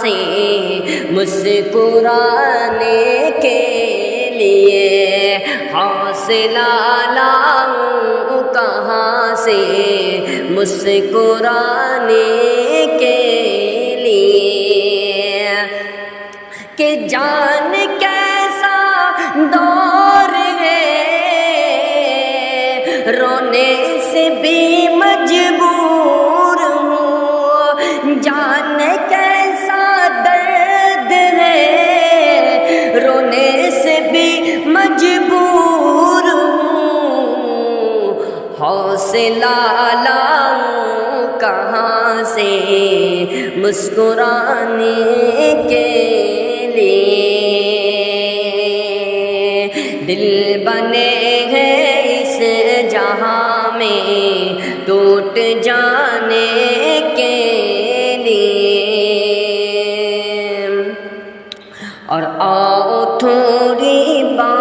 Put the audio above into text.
سے مسکرانے کے لیے، حوصلہ لاؤں کہاں سے مسکرانے کے لیے، کہ جان کیسا دور ہے رونے سے بھی مجبور ہوں، جان کیسا درد ہے رونے سے بھی مجبور ہوں، حوصلہ لاؤں کہاں سے مسکرانے کے لیے، دل بنے ہیں اس جہاں میں ٹوٹ جانے کے لیے، اور آؤ تھوڑی بات